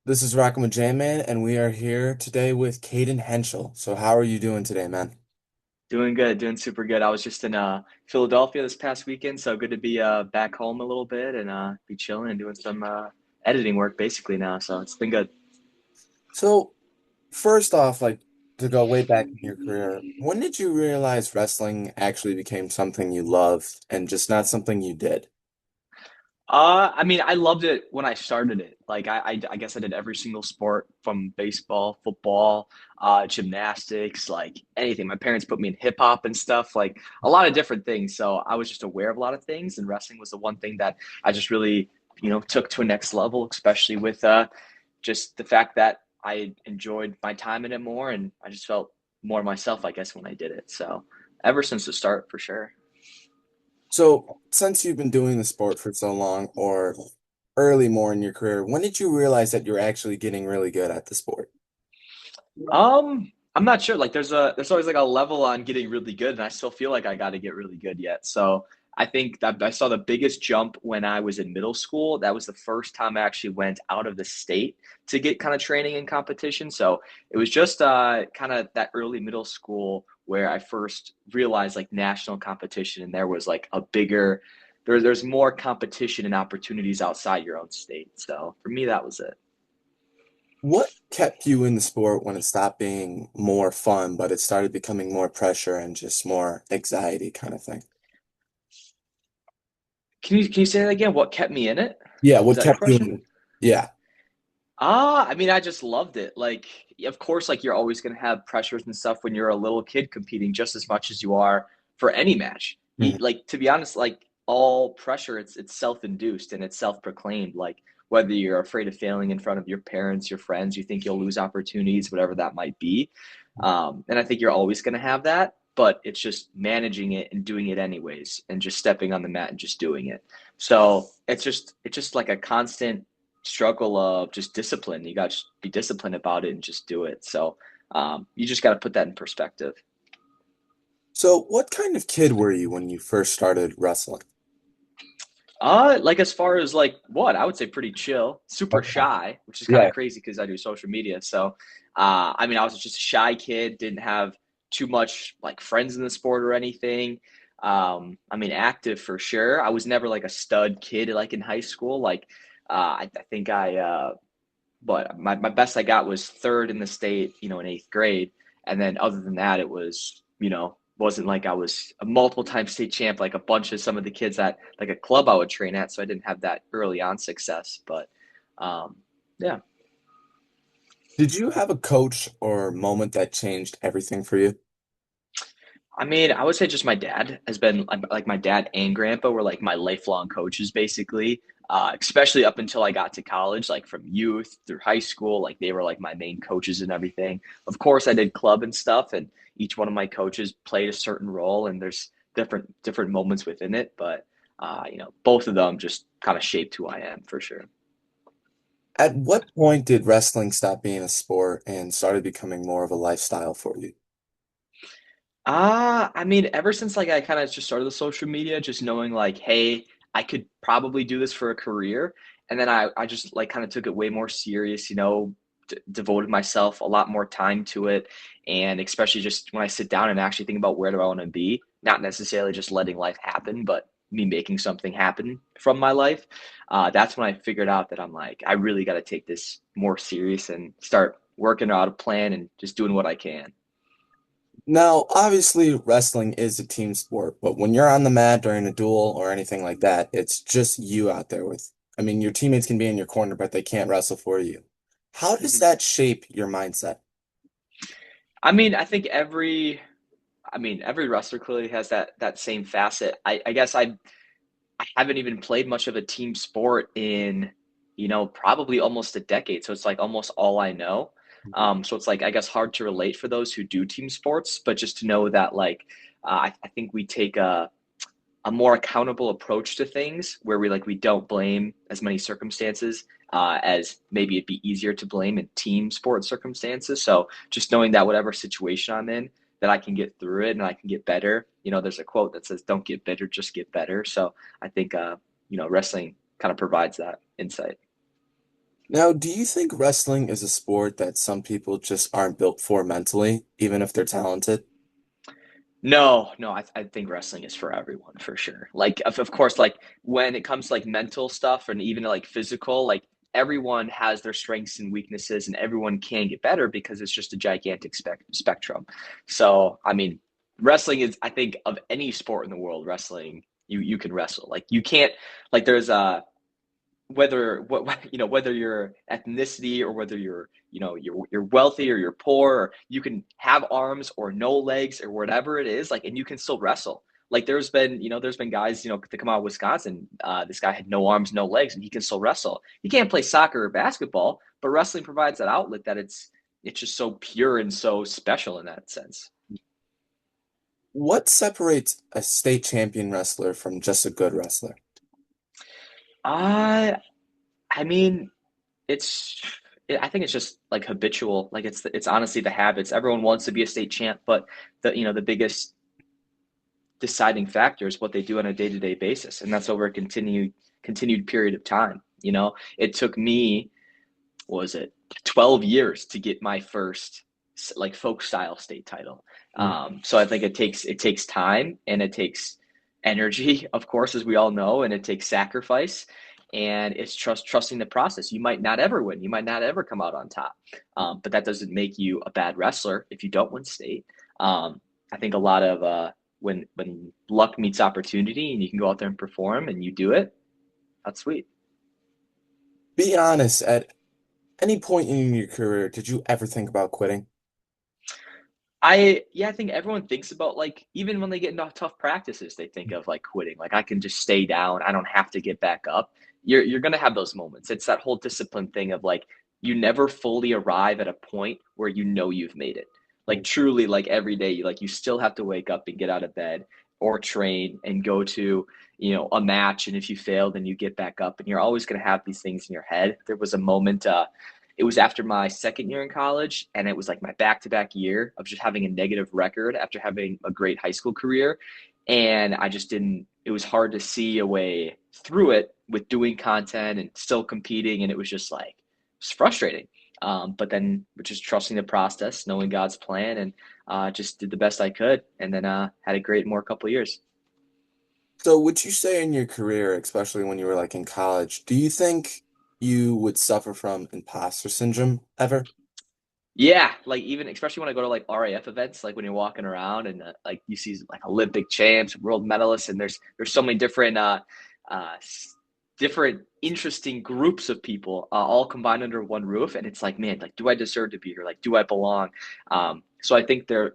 This is Rockin' with J-Man, and we are here today with Cayden Henschel. So how are you doing today, man? Doing good, doing super good. I was just in Philadelphia this past weekend, so good to be back home a little bit and be chilling and doing some editing work basically now. So it's been good. So first off, to go way back in your career, when did you realize wrestling actually became something you loved and just not something you did? I mean, I loved it when I started it. I guess I did every single sport from baseball, football, gymnastics, like anything. My parents put me in hip hop and stuff, like a lot of different things. So I was just aware of a lot of things, and wrestling was the one thing that I just really, took to a next level, especially with just the fact that I enjoyed my time in it more, and I just felt more myself, I guess, when I did it. So ever since the start, for sure. So since you've been doing the sport for so long, or early more in your career, when did you realize that you're actually getting really good at the sport? I'm not sure. Like there's always like a level on getting really good, and I still feel like I got to get really good yet. So I think that I saw the biggest jump when I was in middle school. That was the first time I actually went out of the state to get kind of training and competition. So it was just kind of that early middle school where I first realized like national competition, and there was like a bigger there's more competition and opportunities outside your own state. So for me, that was it. What kept you in the sport when it stopped being more fun, but it started becoming more pressure and just more anxiety kind of thing? Can you say that again? What kept me in it? Yeah, Was what that your kept you question? in it? Yeah. I mean, I just loved it. Like, of course, like you're always gonna have pressures and stuff when you're a little kid competing just as much as you are for any match. Mhm. Like to be honest, like all pressure, it's self-induced and it's self-proclaimed. Like whether you're afraid of failing in front of your parents, your friends, you think you'll lose opportunities, whatever that might be. And I think you're always gonna have that, but it's just managing it and doing it anyways, and just stepping on the mat and just doing it. So it's just like a constant struggle of just discipline. You got to be disciplined about it and just do it. So you just got to put that in perspective. So, what kind of kid were you when you first started wrestling? Like as far as like what I would say, pretty chill, super Okay. shy, which is kind Yeah. of crazy because I do social media. So, I mean, I was just a shy kid, didn't have too much like friends in the sport or anything. I mean, active for sure. I was never like a stud kid like in high school. Like, I think but my best I got was third in the state, in eighth grade. And then other than that, it was, wasn't like I was a multiple time state champ like a bunch of some of the kids at like a club I would train at. So I didn't have that early on success. But um, yeah. Did you have a coach or moment that changed everything for you? I mean, I would say just my dad has been like my dad and grandpa were like my lifelong coaches, basically. Especially up until I got to college, like from youth through high school, like they were like my main coaches and everything. Of course, I did club and stuff, and each one of my coaches played a certain role, and there's different moments within it. But both of them just kind of shaped who I am for sure. At what point did wrestling stop being a sport and started becoming more of a lifestyle for you? I mean, ever since like I kind of just started the social media, just knowing like, hey, I could probably do this for a career, and then I just like kind of took it way more serious, devoted myself a lot more time to it, and especially just when I sit down and actually think about where do I want to be, not necessarily just letting life happen, but me making something happen from my life. That's when I figured out that I'm like, I really got to take this more serious and start working out a plan and just doing what I can. Now, obviously, wrestling is a team sport, but when you're on the mat during a duel or anything like that, it's just you out there I mean, your teammates can be in your corner, but they can't wrestle for you. How does that shape your mindset? I mean, every wrestler clearly has that same facet. I guess I haven't even played much of a team sport in, probably almost a decade. So it's like almost all I know. So it's like I guess hard to relate for those who do team sports, but just to know that like I think we take a more accountable approach to things where we don't blame as many circumstances as maybe it'd be easier to blame in team sport circumstances. So just knowing that whatever situation I'm in, that I can get through it and I can get better. There's a quote that says, "Don't get bitter, just get better." So I think wrestling kind of provides that insight. Now, do you think wrestling is a sport that some people just aren't built for mentally, even if they're talented? No, no, I think wrestling is for everyone for sure. Like, of course, like when it comes to like mental stuff and even like physical, like everyone has their strengths and weaknesses, and everyone can get better because it's just a gigantic spectrum. So, I mean, wrestling is, I think, of any sport in the world, wrestling you can wrestle. Like you can't like there's whether whether you're ethnicity or whether you're wealthy or you're poor, or you can have arms or no legs or whatever it is, like, and you can still wrestle. Like there's been guys to come out of Wisconsin. This guy had no arms, no legs, and he can still wrestle. He can't play soccer or basketball, but wrestling provides that outlet that it's just so pure and so special in that sense. What separates a state champion wrestler from just a good wrestler? uh I mean, it's I think it's just like habitual. Like it's honestly the habits. Everyone wants to be a state champ, but the biggest deciding factor is what they do on a day-to-day basis, and that's over a continued period of time. It took me, what was it, 12 years to get my first like folk style state title. Mm. So I think it takes time, and it takes energy, of course, as we all know, and it takes sacrifice, and it's trusting the process. You might not ever win, you might not ever come out on top, but that doesn't make you a bad wrestler if you don't win state. I think a lot of when luck meets opportunity and you can go out there and perform and you do it, that's sweet. Be honest, at any point in your career, did you ever think about quitting? I think everyone thinks about, like, even when they get into tough practices, they think of like quitting. Like, I can just stay down. I don't have to get back up. You're gonna have those moments. It's that whole discipline thing of like you never fully arrive at a point where you've made it. Like truly, like every day, you still have to wake up and get out of bed or train and go to a match. And if you fail, then you get back up, and you're always gonna have these things in your head. There was a moment. It was after my second year in college, and it was like my back-to-back year of just having a negative record after having a great high school career, and I just didn't it was hard to see a way through it with doing content and still competing, and it was just like it's frustrating. But then just trusting the process, knowing God's plan, and just did the best I could, and then had a great more couple of years. So would you say in your career, especially when you were like in college, do you think you would suffer from imposter syndrome ever? Yeah, like even especially when I go to like RAF events, like when you're walking around and like you see like Olympic champs, world medalists, and there's so many different uh different interesting groups of people all combined under one roof, and it's like, man, like, do I deserve to be here? Like, do I belong? So I think there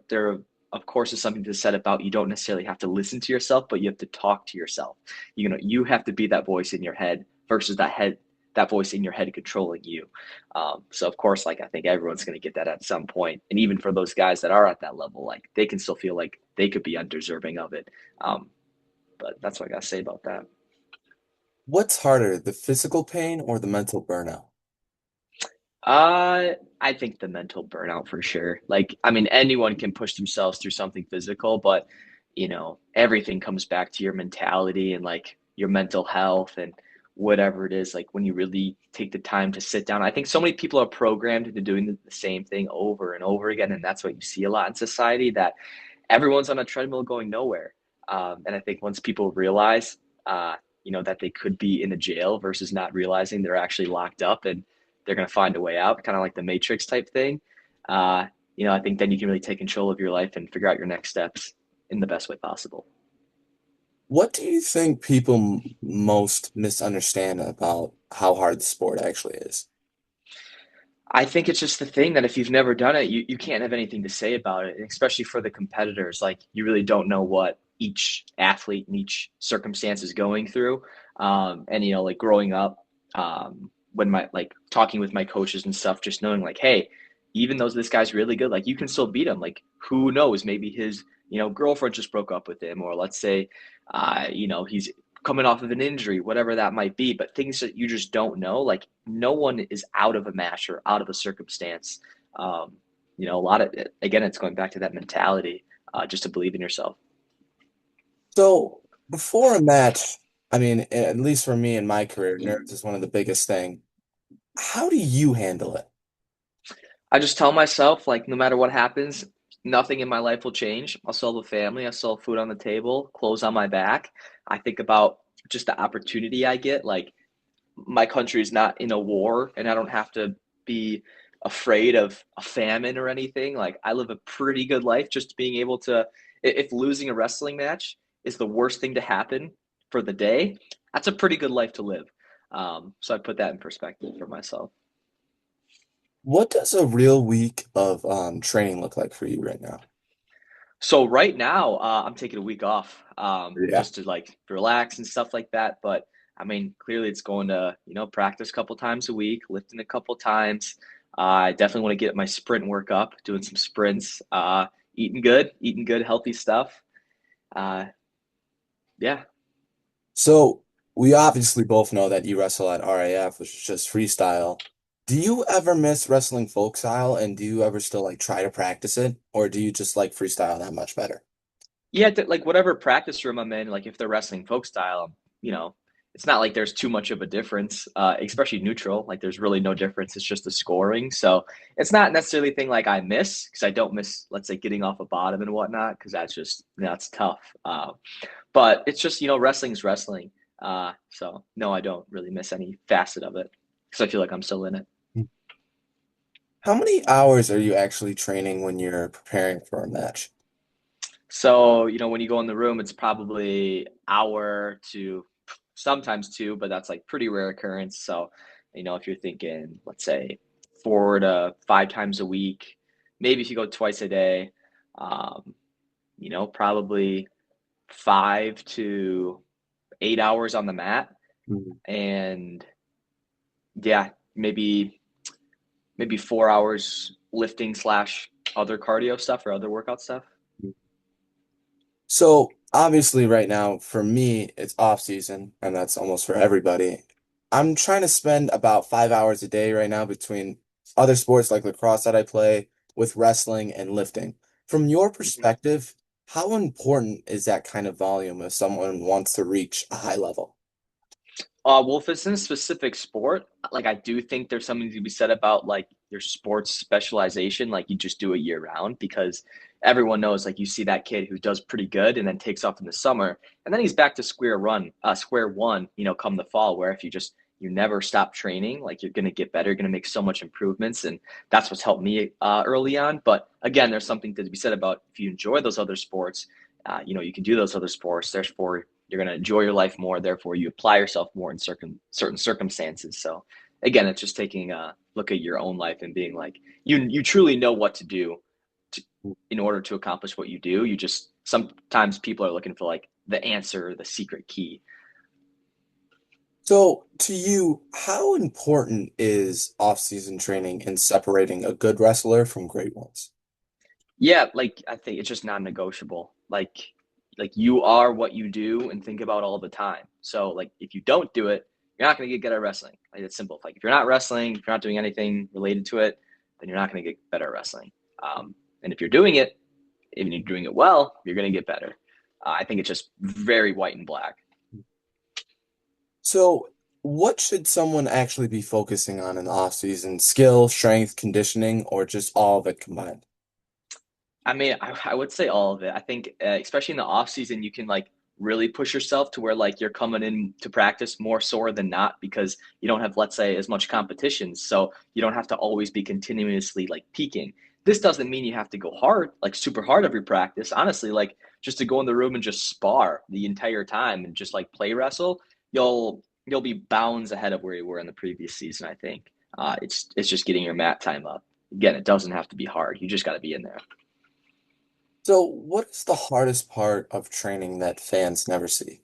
of course is something to said about you don't necessarily have to listen to yourself, but you have to talk to yourself. You have to be that voice in your head versus that voice in your head controlling you. So of course, like I think everyone's going to get that at some point, and even for those guys that are at that level, like they can still feel like they could be undeserving of it. Um, but that's what I got to say about that. What's harder, the physical pain or the mental burnout? I think the mental burnout for sure. Like, I mean, anyone can push themselves through something physical, but everything comes back to your mentality and like your mental health and whatever it is. Like when you really take the time to sit down, I think so many people are programmed into doing the same thing over and over again, and that's what you see a lot in society. That everyone's on a treadmill going nowhere. And I think once people realize, that they could be in a jail versus not realizing they're actually locked up and they're going to find a way out, kind of like the Matrix type thing. I think then you can really take control of your life and figure out your next steps in the best way possible. What do you think people most misunderstand about how hard the sport actually is? I think it's just the thing that if you've never done it, you can't have anything to say about it, especially for the competitors. Like you really don't know what each athlete and each circumstance is going through. And like growing up, when my like talking with my coaches and stuff, just knowing like, hey, even though this guy's really good, like you can still beat him. Like who knows? Maybe his girlfriend just broke up with him, or let's say, he's coming off of an injury, whatever that might be, but things that you just don't know. Like no one is out of a match or out of a circumstance. Um, a lot of it, again, it's going back to that mentality, just to believe in yourself. So before a match, I mean, at least for me in my career, nerves is one of the biggest thing. How do you handle it? I just tell myself, like, no matter what happens, nothing in my life will change. I'll still have a family. I still have food on the table, clothes on my back. I think about just the opportunity I get. Like, my country is not in a war, and I don't have to be afraid of a famine or anything. Like, I live a pretty good life just being able to, if losing a wrestling match is the worst thing to happen for the day, that's a pretty good life to live. So I put that in perspective for myself. What does a real week of training look like for you right now? So right now, I'm taking a week off, Yeah. just to like relax and stuff like that. But I mean, clearly it's going to, practice a couple times a week, lifting a couple times. I definitely want to get my sprint work up, doing some sprints, eating good, healthy stuff. Uh, yeah. So we obviously both know that you wrestle at RAF, which is just freestyle. Do you ever miss wrestling folk style and do you ever still like try to practice it? Or do you just like freestyle that much better? Yeah, like whatever practice room I'm in, like if they're wrestling folk style, it's not like there's too much of a difference, especially neutral. Like there's really no difference. It's just the scoring. So it's not necessarily a thing like I miss because I don't miss, let's say, getting off a bottom and whatnot because that's just that's tough. But it's just wrestling's wrestling. So no, I don't really miss any facet of it because I feel like I'm still in it. How many hours are you actually training when you're preparing for a match? So, when you go in the room, it's probably hour to sometimes two, but that's like pretty rare occurrence. So, if you're thinking, let's say 4 to 5 times a week, maybe if you go twice a day, um, probably 5 to 8 hours on the mat. Mhm. And yeah, maybe 4 hours lifting slash other cardio stuff or other workout stuff. So obviously right now for me it's off season and that's almost for everybody. I'm trying to spend about 5 hours a day right now between other sports like lacrosse that I play with wrestling and lifting. From your perspective, how important is that kind of volume if someone wants to reach a high level? Well, if it's in a specific sport, like I do think there's something to be said about like your sports specialization, like you just do it year round because everyone knows like you see that kid who does pretty good and then takes off in the summer and then he's back to square one, come the fall, where if you never stop training, like you're gonna get better, you're gonna make so much improvements, and that's what's helped me early on. But again, there's something to be said about if you enjoy those other sports, you can do those other sports. Therefore, you're going to enjoy your life more. Therefore, you apply yourself more in certain circumstances. So again, it's just taking a look at your own life and being like, you truly know what to do to, in order to accomplish what you do. You just sometimes people are looking for like the answer, the secret key. So to you, how important is off-season training in separating a good wrestler from great ones? Yeah, like I think it's just non-negotiable. Like you are what you do and think about all the time. So like if you don't do it, you're not going to get good at wrestling. Like it's simple. Like if you're not wrestling, if you're not doing anything related to it, then you're not going to get better at wrestling. And if you're doing it, if you're doing it well, you're going to get better. I think it's just very white and black. So, what should someone actually be focusing on in the off season? Skill, strength, conditioning, or just all of it combined? I mean, I would say all of it. I think, especially in the off season, you can like really push yourself to where like you're coming in to practice more sore than not because you don't have, let's say, as much competition. So you don't have to always be continuously like peaking. This doesn't mean you have to go hard, like super hard every practice. Honestly, like just to go in the room and just spar the entire time and just like play wrestle, you'll be bounds ahead of where you were in the previous season. I think it's just getting your mat time up. Again, it doesn't have to be hard. You just got to be in there. So, what is the hardest part of training that fans never see?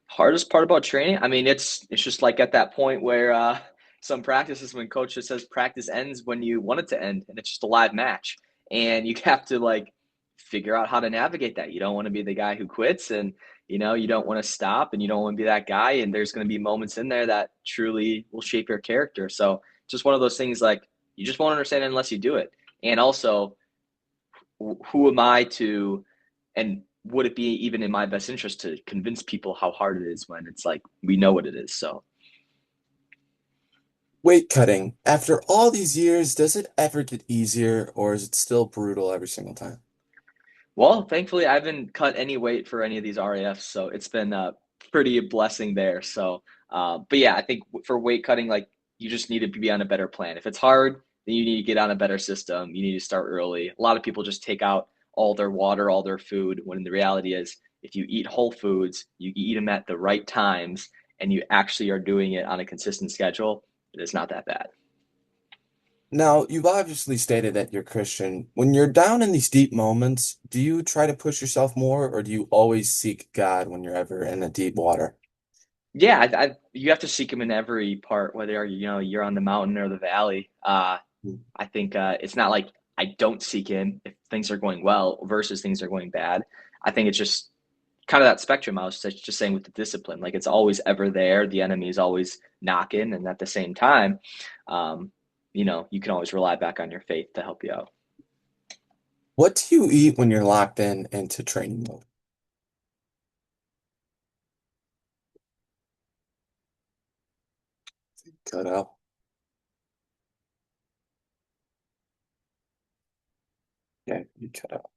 Hardest part about training, I mean, it's just like at that point where some practices when coach just says practice ends when you want it to end, and it's just a live match, and you have to like figure out how to navigate that. You don't want to be the guy who quits, and you don't want to stop, and you don't want to be that guy. And there's going to be moments in there that truly will shape your character. So just one of those things like you just won't understand it unless you do it. And also, who am I to, and would it be even in my best interest to convince people how hard it is when it's like we know what it is? So Weight cutting. After all these years, does it ever get easier or is it still brutal every single time? Well, thankfully, I haven't cut any weight for any of these RAFs, so it's been pretty a blessing there. So, but yeah, I think for weight cutting, like you just need to be on a better plan. If it's hard, then you need to get on a better system. You need to start early. A lot of people just take out all their water, all their food, when the reality is, if you eat whole foods, you eat them at the right times, and you actually are doing it on a consistent schedule, it's not that bad. Now, you've obviously stated that you're Christian. When you're down in these deep moments, do you try to push yourself more or do you always seek God when you're ever in the deep water? Yeah, you have to seek him in every part, whether you're on the mountain or the valley. I think it's not like I don't seek him if things are going well versus things are going bad. I think it's just kind of that spectrum. I was just saying with the discipline, like it's always ever there. The enemy is always knocking, and at the same time, um, you can always rely back on your faith to help you out. What do you eat when you're locked in into training mode? Cut out. Yeah, you cut out.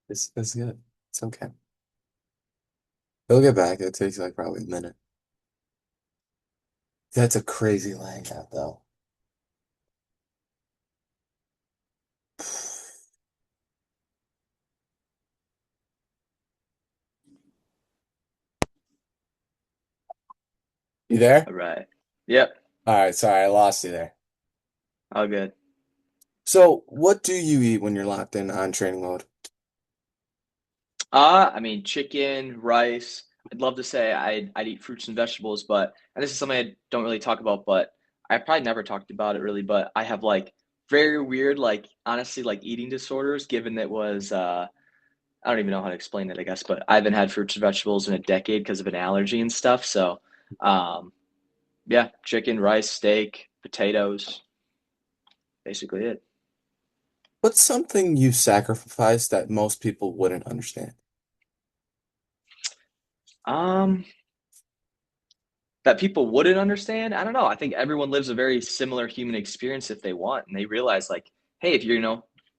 It's good. It's okay. He'll get back. It takes like probably a minute. That's a crazy laying out though. You there? All right. Yep. All right, sorry, I lost you there. All good. So, what do you eat when you're locked in on training mode? I mean, chicken, rice. I'd love to say I'd eat fruits and vegetables, but and this is something I don't really talk about, but I probably never talked about it really, but I have like very weird, like honestly, like eating disorders, given that was I don't even know how to explain it, I guess, but I haven't had fruits and vegetables in a decade because of an allergy and stuff. So, um, yeah, chicken, rice, steak, potatoes, basically it. What's something you sacrificed that most people wouldn't understand? Um, that people wouldn't understand. I don't know. I think everyone lives a very similar human experience if they want, and they realize like, hey, if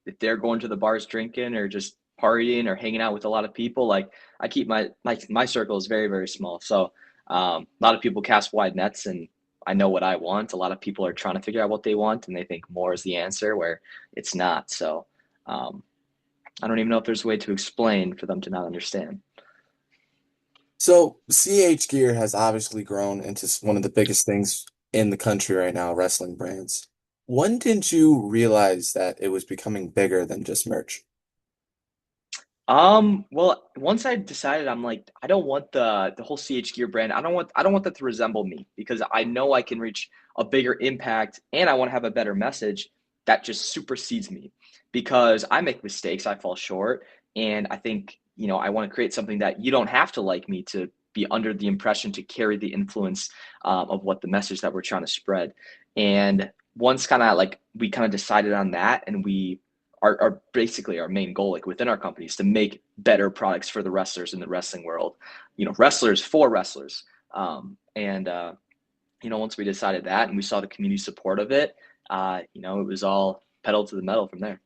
if they're going to the bars drinking or just partying or hanging out with a lot of people, like I keep my circle is very very small. So a lot of people cast wide nets, and I know what I want. A lot of people are trying to figure out what they want, and they think more is the answer, where it's not. So um, I don't even know if there's a way to explain for them to not understand. So, CH Gear has obviously grown into one of the biggest things in the country right now, wrestling brands. When did you realize that it was becoming bigger than just merch? Well, once I decided I'm like, I don't want the whole CH Gear brand. I don't want that to resemble me because I know I can reach a bigger impact and I want to have a better message that just supersedes me because I make mistakes, I fall short, and I think, I want to create something that you don't have to like me to be under the impression to carry the influence of what the message that we're trying to spread. And once kind of like we kind of decided on that and we are basically our main goal, like within our company, is to make better products for the wrestlers in the wrestling world. Wrestlers for wrestlers. And once we decided that and we saw the community support of it, it was all pedal to the metal from there.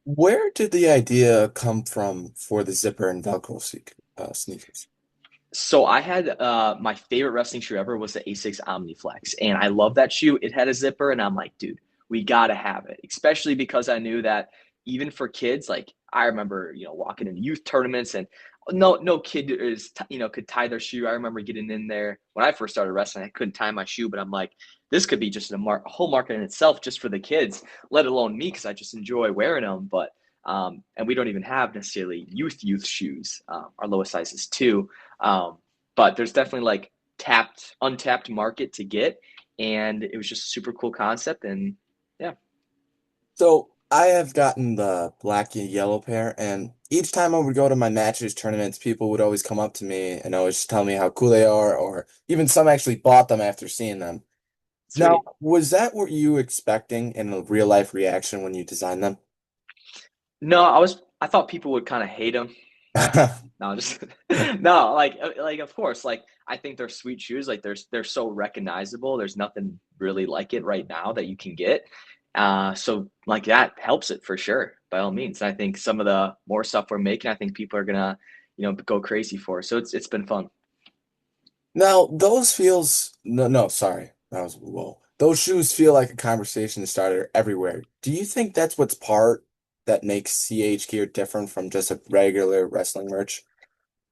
Where did the idea come from for the zipper and Velcro sneakers? So I had my favorite wrestling shoe ever was the A6 Omniflex, and I love that shoe. It had a zipper, and I'm like, dude, we gotta have it, especially because I knew that even for kids, like I remember, walking in youth tournaments, and no kid could tie their shoe. I remember getting in there when I first started wrestling. I couldn't tie my shoe, but I'm like, this could be just a whole market in itself just for the kids, let alone me, because I just enjoy wearing them. But and we don't even have necessarily youth shoes. Our lowest size is two. Um, but there's definitely like untapped market to get, and it was just a super cool concept. And yeah, So I have gotten the black and yellow pair, and each time I would go to my matches, tournaments, people would always come up to me and always just tell me how cool they are, or even some actually bought them after seeing them. Now, sweet. was that what you were expecting in a real life reaction when you designed them? No, I thought people would kind of hate them. No, just no, like of course, like I think they're sweet shoes. Like they're so recognizable. There's nothing really like it right now that you can get. So like that helps it for sure, by all means. And I think some of the more stuff we're making, I think people are gonna, go crazy for. So it's been fun. Now, those feels no, no, sorry. That was whoa. Those shoes feel like a conversation starter everywhere. Do you think that's what's part that makes CH gear different from just a regular wrestling merch?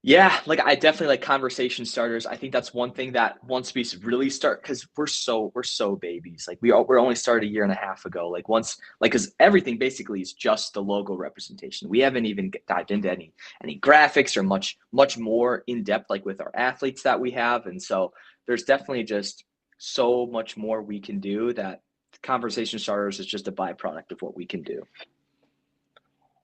Yeah, like I definitely like conversation starters. I think that's one thing that once we really start, because we're so babies. Like we're only started a year and a half ago. Like once like because everything basically is just the logo representation. We haven't even dived into any graphics or much more in depth like with our athletes that we have. And so there's definitely just so much more we can do that conversation starters is just a byproduct of what we can do.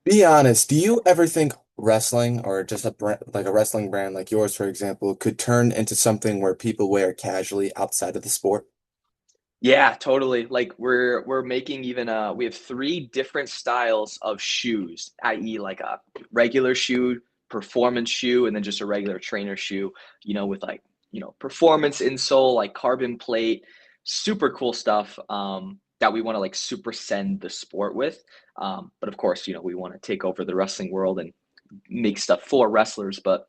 Be honest, do you ever think wrestling or just a brand, like a wrestling brand like yours, for example, could turn into something where people wear casually outside of the sport? Yeah, totally. Like we're making even we have three different styles of shoes, i.e. like a regular shoe, performance shoe, and then just a regular trainer shoe, with like, performance insole, like carbon plate, super cool stuff that we want to like super send the sport with. But of course, we want to take over the wrestling world and make stuff for wrestlers, but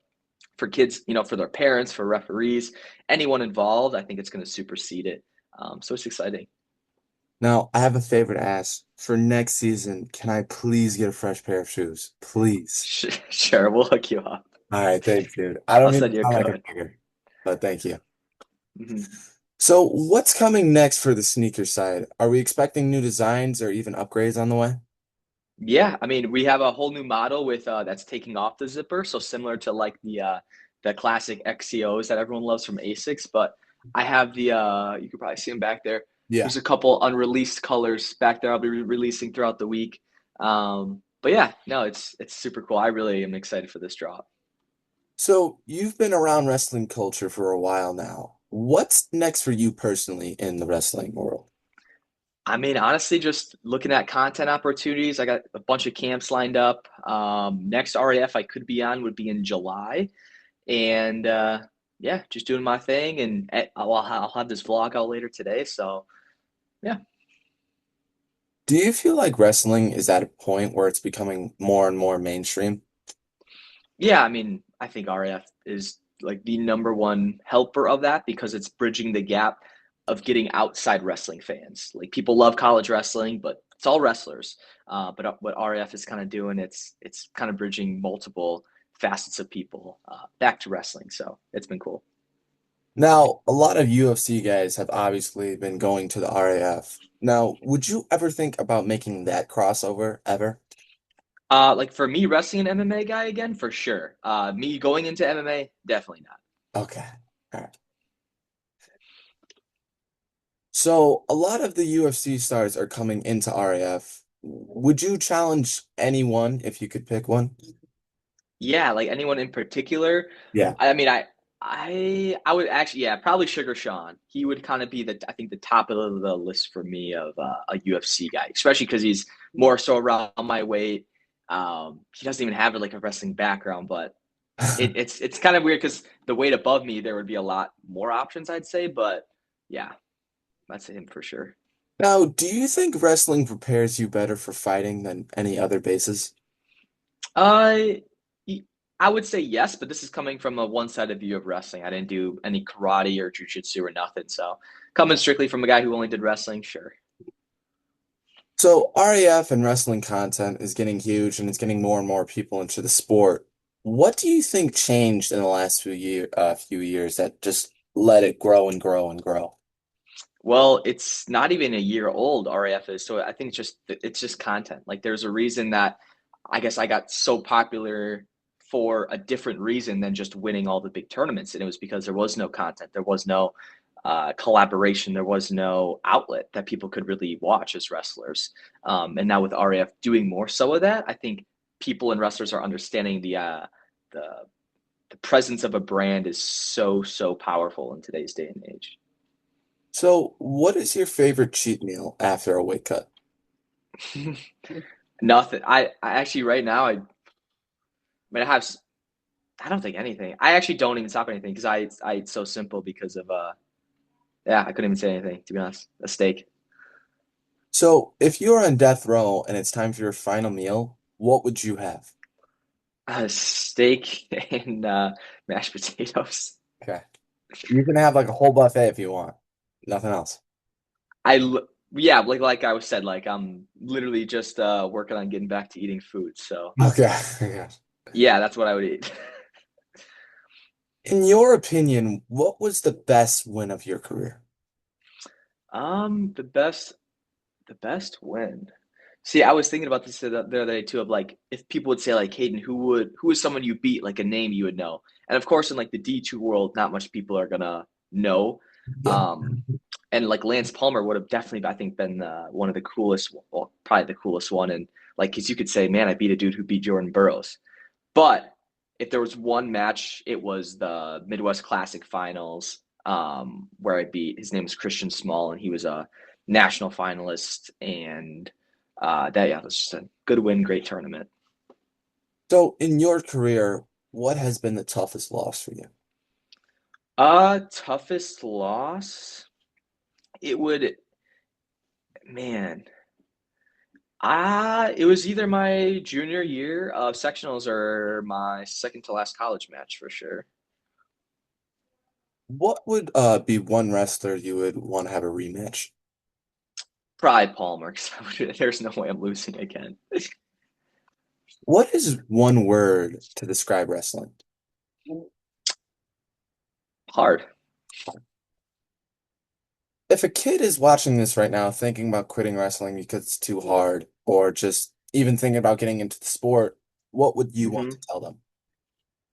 for kids, for their parents, for referees, anyone involved, I think it's going to supersede it. So it's exciting. Now, I have a favor to ask. For next season, can I please get a fresh pair of shoes? Please. Sure, we'll hook you up. All right, thanks, dude. I don't I'll mean to send you a sound like a code. beggar, but thank you. Mhm. So, what's coming next for the sneaker side? Are we expecting new designs or even upgrades on the way? Yeah, I mean, we have a whole new model with that's taking off the zipper, so similar to like the classic XCOs that everyone loves from Asics. But I have the you could probably see them back there. Yeah. There's a couple unreleased colors back there. I'll be releasing throughout the week. But yeah, no, it's super cool. I really am excited for this drop. So, you've been around wrestling culture for a while now. What's next for you personally in the wrestling world? I mean, honestly, just looking at content opportunities, I got a bunch of camps lined up. Next RAF I could be on would be in July, and yeah, just doing my thing, and I'll have this vlog out later today. So yeah, Do you feel like wrestling is at a point where it's becoming more and more mainstream? yeah. I mean, I think RAF is like the number one helper of that because it's bridging the gap of getting outside wrestling fans. Like people love college wrestling, but it's all wrestlers. But what RAF is kind of doing, it's kind of bridging multiple facets of people back to wrestling. So it's been cool. Now, a lot of UFC guys have obviously been going to the RAF. Now, would you ever think about making that crossover ever? Like for me, wrestling an MMA guy again, for sure. Me going into MMA, definitely not. Okay. All right. So, a lot of the UFC stars are coming into RAF. Would you challenge anyone if you could pick one? Yeah, like anyone in particular. Yeah. I mean, I would actually, yeah, probably Sugar Sean. He would kind of be I think the top of the list for me of a UFC guy, especially because he's more so around my weight. He doesn't even have like a wrestling background, but it's kind of weird because the weight above me, there would be a lot more options, I'd say. But yeah, that's him for sure. Now, do you think wrestling prepares you better for fighting than any other bases? Uh, I would say yes, but this is coming from a one-sided view of wrestling. I didn't do any karate or jujitsu or nothing, so coming strictly from a guy who only did wrestling, sure. So, RAF and wrestling content is getting huge and it's getting more and more people into the sport. What do you think changed in the last few years that just let it grow and grow and grow? Well, it's not even a year old, RAF is, so I think it's just content. Like there's a reason that I guess I got so popular for a different reason than just winning all the big tournaments, and it was because there was no content, there was no collaboration, there was no outlet that people could really watch as wrestlers. And now with RAF doing more so of that, I think people and wrestlers are understanding the the presence of a brand is so powerful in today's day and age. So, what is your favorite cheat meal after a weight cut? Nothing. I actually right now I mean, I don't think anything. I actually don't even stop anything because I eat so simple because of yeah, I couldn't even say anything to be honest. A steak, So, if you're on death row and it's time for your final meal, what would you have? a steak and mashed potatoes. Okay. You can have like a whole buffet if you want. Nothing else. Yeah, like I was said, like I'm literally just working on getting back to eating food. So Okay. Okay. yeah, that's what I would eat. In your opinion, what was the best win of your career? The best win. See, I was thinking about this the other day too, of like if people would say like Hayden, who is someone you beat, like a name you would know. And of course in like the D2 world, not much people are gonna know. Yeah. Um and like Lance Palmer would have definitely, I think, been one of the coolest, well, probably the coolest one. And like, because you could say, man, I beat a dude who beat Jordan Burroughs. But if there was one match, it was the Midwest Classic Finals, where I beat. His name was Christian Small, and he was a national finalist. And that yeah, it was just a good win, great tournament. So, in your career, what has been the toughest loss for you? Toughest loss. It would, man. It was either my junior year of sectionals or my second to last college match for sure. What would be one wrestler you would want to have a rematch? Probably Palmer, because there's no way I'm losing again. What is one word to describe wrestling? Hard. If a kid is watching this right now thinking about quitting wrestling because it's too hard, or just even thinking about getting into the sport, what would you want to hmm tell them?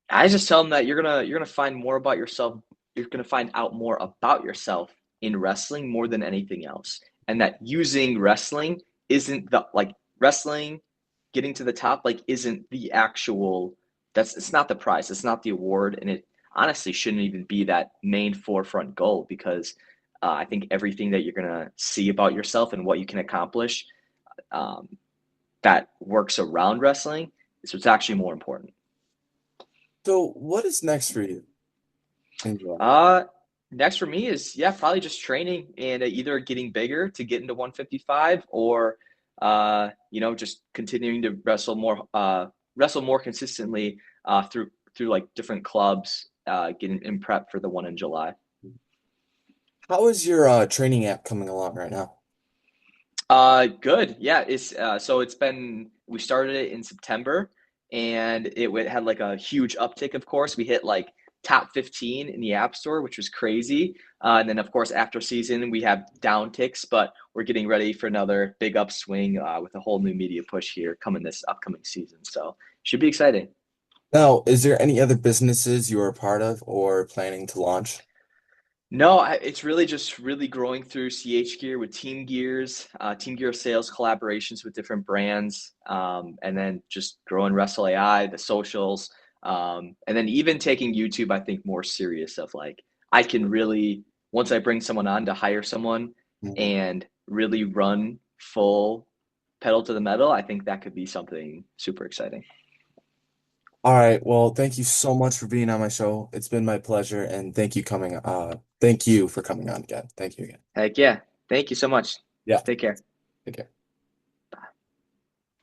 I just tell them that you're gonna find more about yourself. You're gonna find out more about yourself in wrestling more than anything else, and that using wrestling isn't the like wrestling getting to the top like isn't the actual. That's it's not the prize. It's not the award, and it honestly shouldn't even be that main forefront goal because I think everything that you're gonna see about yourself and what you can accomplish um, that works around wrestling is what's actually more important. So, what is next for you? Enjoy. Uh, Next for me is yeah, probably just training and either getting bigger to get into 155 or just continuing to wrestle more consistently through like different clubs, getting in prep for the one in July. How is your training app coming along right now? Good. Yeah, it's been we started it in September and had like a huge uptick, of course. We hit like top 15 in the App Store, which was crazy. And then of course after season we have down ticks, but we're getting ready for another big upswing with a whole new media push here coming this upcoming season. So should be exciting. Now, is there any other businesses you are a part of or planning to launch? No, it's really just really growing through CH Gear with Team Gear sales collaborations with different brands, and then just growing Wrestle AI, the socials, and then even taking YouTube, I think more serious of like I can really once I bring someone on to hire someone Mhm. and really run full pedal to the metal, I think that could be something super exciting. All right. Well, thank you so much for being on my show. It's been my pleasure, and thank you for coming on again. Thank you again. Heck yeah. Thank you so much. Yeah. Take care. Take care.